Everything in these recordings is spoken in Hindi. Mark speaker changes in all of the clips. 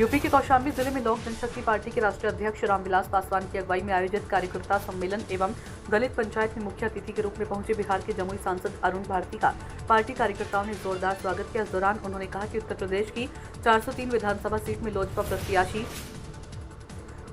Speaker 1: यूपी के कौशाम्बी जिले में लोक जनशक्ति पार्टी के राष्ट्रीय अध्यक्ष रामविलास पासवान की अगुवाई में आयोजित कार्यकर्ता सम्मेलन एवं दलित पंचायत में मुख्य अतिथि के रूप में पहुंचे बिहार के जमुई सांसद अरुण भारती का पार्टी कार्यकर्ताओं ने जोरदार स्वागत किया। इस दौरान उन्होंने कहा कि उत्तर प्रदेश की 403 विधानसभा सीट में लोजपा प्रत्याशी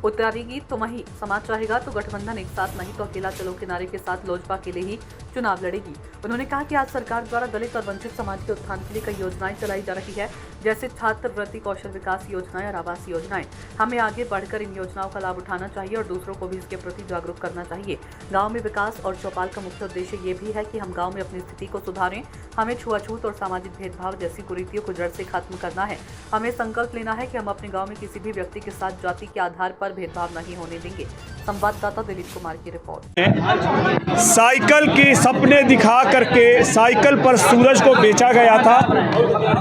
Speaker 1: उतारेगी तो वहीं समाज चाहेगा तो गठबंधन एक साथ, नहीं तो अकेला चलो के नारे के साथ लोजपा के लिए ही चुनाव लड़ेगी। उन्होंने कहा कि आज सरकार द्वारा दलित और वंचित समाज के उत्थान के लिए कई योजनाएं चलाई जा रही है, जैसे छात्रवृत्ति, कौशल विकास योजनाएं और आवास योजनाएं। हमें आगे बढ़कर इन योजनाओं का लाभ उठाना चाहिए और दूसरों को भी इसके प्रति जागरूक करना चाहिए। गाँव में विकास और चौपाल का मुख्य उद्देश्य ये भी है कि हम गाँव में अपनी स्थिति को सुधारें। हमें छुआछूत और सामाजिक भेदभाव जैसी कुरीतियों को जड़ से खत्म करना है। हमें संकल्प लेना है कि हम अपने गाँव में किसी भी व्यक्ति के साथ जाति के आधार पर भेदभाव नहीं होने देंगे। संवाददाता दिलीप कुमार की रिपोर्ट।
Speaker 2: साइकिल के सपने दिखा करके साइकिल पर सूरज को बेचा गया था।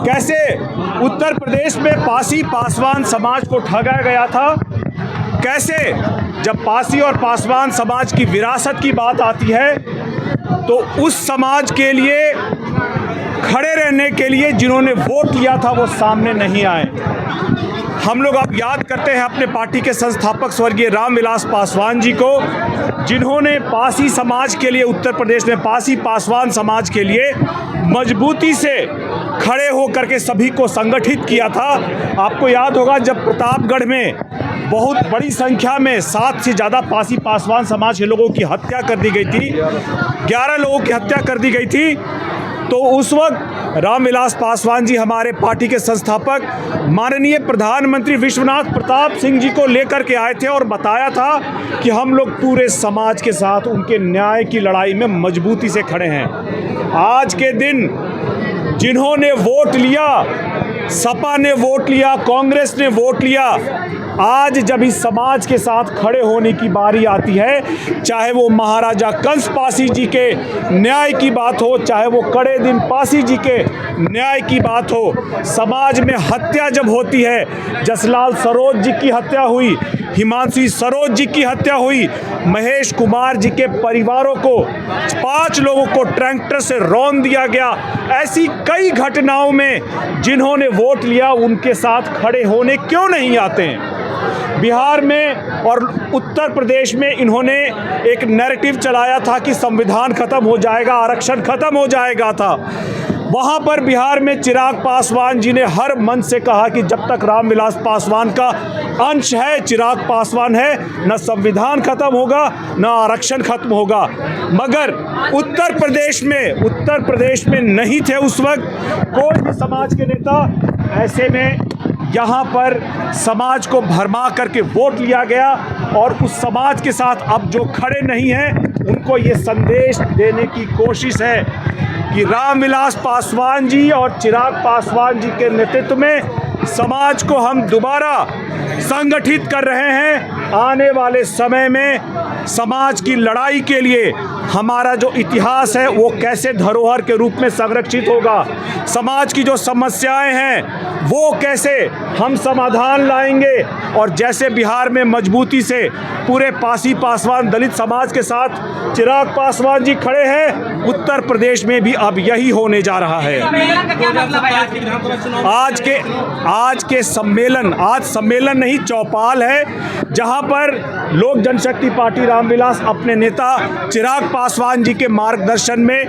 Speaker 2: कैसे उत्तर प्रदेश में पासी पासवान समाज को ठगा गया था। कैसे जब पासी और पासवान समाज की विरासत की बात आती है तो उस समाज के लिए खड़े रहने के लिए जिन्होंने वोट लिया था वो सामने नहीं आए। हम लोग अब याद करते हैं अपने पार्टी के संस्थापक स्वर्गीय रामविलास पासवान जी को, जिन्होंने पासी समाज के लिए, उत्तर प्रदेश में पासी पासवान समाज के लिए मजबूती से खड़े होकर के सभी को संगठित किया था। आपको याद होगा जब प्रतापगढ़ में बहुत बड़ी संख्या में 7 से ज़्यादा पासी पासवान समाज के लोगों की हत्या कर दी गई थी, 11 लोगों की हत्या कर दी गई थी, तो उस वक्त रामविलास पासवान जी हमारे पार्टी के संस्थापक माननीय प्रधानमंत्री विश्वनाथ प्रताप सिंह जी को लेकर के आए थे और बताया था कि हम लोग पूरे समाज के साथ उनके न्याय की लड़ाई में मजबूती से खड़े हैं। आज के दिन जिन्होंने वोट लिया, सपा ने वोट लिया, कांग्रेस ने वोट लिया, आज जब इस समाज के साथ खड़े होने की बारी आती है, चाहे वो महाराजा कंस पासी जी के न्याय की बात हो, चाहे वो कड़े दिन पासी जी के न्याय की बात हो, समाज में हत्या जब होती है, जसलाल सरोज जी की हत्या हुई, हिमांशु सरोज जी की हत्या हुई, महेश कुमार जी के परिवारों को 5 लोगों को ट्रैक्टर से रौंद दिया गया। ऐसी कई घटनाओं में जिन्होंने वोट लिया उनके साथ खड़े होने क्यों नहीं आते हैं। बिहार में और उत्तर प्रदेश में इन्होंने एक नैरेटिव चलाया था कि संविधान खत्म हो जाएगा, आरक्षण खत्म हो जाएगा था। वहाँ पर बिहार में चिराग पासवान जी ने हर मन से कहा कि जब तक रामविलास पासवान का अंश है, चिराग पासवान है, न संविधान खत्म होगा न आरक्षण खत्म होगा। मगर उत्तर प्रदेश में नहीं थे उस वक्त कोई भी समाज के नेता। ऐसे में यहाँ पर समाज को भरमा करके वोट लिया गया और उस समाज के साथ अब जो खड़े नहीं हैं उनको ये संदेश देने की कोशिश है कि रामविलास पासवान जी और चिराग पासवान जी के नेतृत्व में समाज को हम दोबारा संगठित कर रहे हैं। आने वाले समय में समाज की लड़ाई के लिए हमारा जो इतिहास है वो कैसे धरोहर के रूप में संरक्षित होगा, समाज की जो समस्याएं हैं वो कैसे हम समाधान लाएंगे, और जैसे बिहार में मजबूती से पूरे पासी पासवान दलित समाज के साथ चिराग पासवान जी खड़े हैं, उत्तर प्रदेश में भी अब यही होने जा रहा है। आज के सम्मेलन, आज सम्मेलन नहीं चौपाल है, जहां पर लोक जनशक्ति पार्टी रामविलास अपने नेता चिराग पासवान जी के मार्गदर्शन में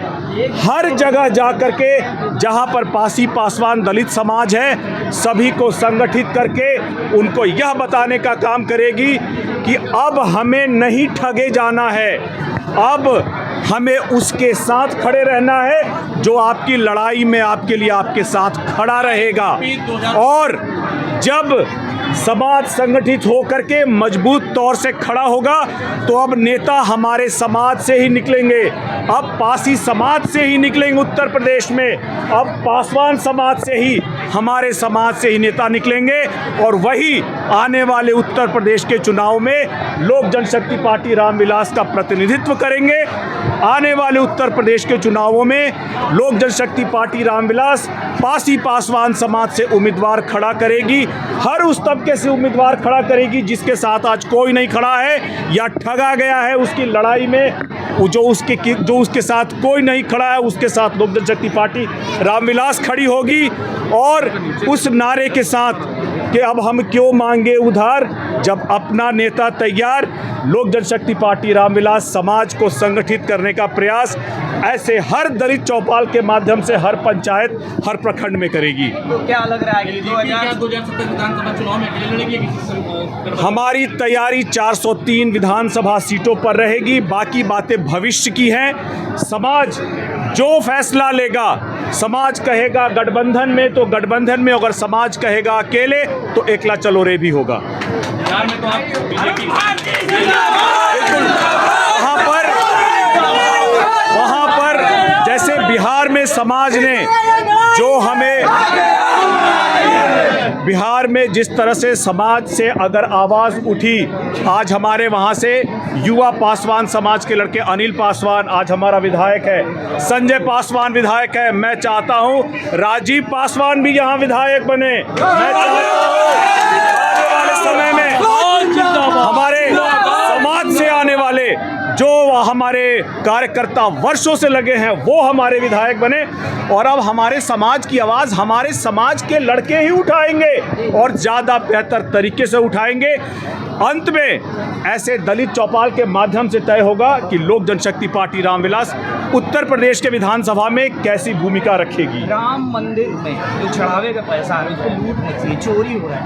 Speaker 2: हर जगह जाकर के जहां पर पासी पासवान दलित समाज है सभी को संगठित करके उनको यह बताने का काम करेगी कि अब हमें नहीं ठगे जाना है, अब हमें उसके साथ खड़े रहना है जो आपकी लड़ाई में आपके लिए आपके साथ खड़ा रहेगा। और जब समाज संगठित होकर के मजबूत तौर से खड़ा होगा तो अब नेता हमारे समाज से ही निकलेंगे, अब पासी समाज से ही निकलेंगे उत्तर प्रदेश में, अब पासवान समाज से ही, हमारे समाज से ही नेता निकलेंगे और वही आने वाले उत्तर प्रदेश के चुनाव में लोक जनशक्ति पार्टी रामविलास का प्रतिनिधित्व करेंगे। आने वाले उत्तर प्रदेश के चुनावों में लोक जनशक्ति पार्टी रामविलास पासी पासवान समाज से उम्मीदवार खड़ा करेगी, हर उस तबके से उम्मीदवार खड़ा करेगी जिसके साथ आज कोई नहीं खड़ा है या ठगा गया है उसकी लड़ाई में, जो उसके साथ कोई नहीं खड़ा है उसके साथ लोक जनशक्ति पार्टी रामविलास खड़ी होगी। और उस नारे के साथ कि अब हम क्यों मांगे उधार, जब अपना नेता तैयार। लोक जनशक्ति पार्टी रामविलास समाज को संगठित करने का प्रयास ऐसे हर दलित चौपाल के माध्यम से हर पंचायत, हर प्रखंड में करेगी।
Speaker 3: तो क्या लग रहा है कि
Speaker 4: 2027 विधानसभा चुनाव में अकेले लड़ेगी किसी
Speaker 2: हमारी तैयारी 403 विधानसभा सीटों पर रहेगी। बाकी बातें भविष्य की हैं। समाज जो फैसला लेगा, समाज कहेगा गठबंधन में तो गठबंधन में, अगर समाज कहेगा अकेले तो एकला चलो रे भी होगा।
Speaker 4: बिहार में तो आप बीजेपी
Speaker 2: वहाँ पर जैसे बिहार में समाज ने जो हमें, बिहार में जिस तरह से समाज से अगर आवाज़ उठी, आज हमारे वहाँ से युवा पासवान समाज के लड़के अनिल पासवान आज हमारा विधायक है, संजय पासवान विधायक है। मैं चाहता हूँ राजीव पासवान भी यहाँ विधायक बने। मैं चाहता हूँ आने वाले समय में हमारे समाज से आने वाले जो हमारे कार्यकर्ता वर्षों से लगे हैं वो हमारे विधायक बने। और अब हमारे समाज की आवाज़ हमारे समाज के लड़के ही उठाएंगे और ज़्यादा बेहतर तरीके से उठाएंगे। अंत में ऐसे दलित चौपाल के माध्यम से तय होगा कि लोक जनशक्ति पार्टी रामविलास उत्तर प्रदेश के विधानसभा में कैसी भूमिका रखेगी।
Speaker 3: राम मंदिर में जो चढ़ावे का पैसा है उसको लूट मची, चोरी हो रहा है, क्या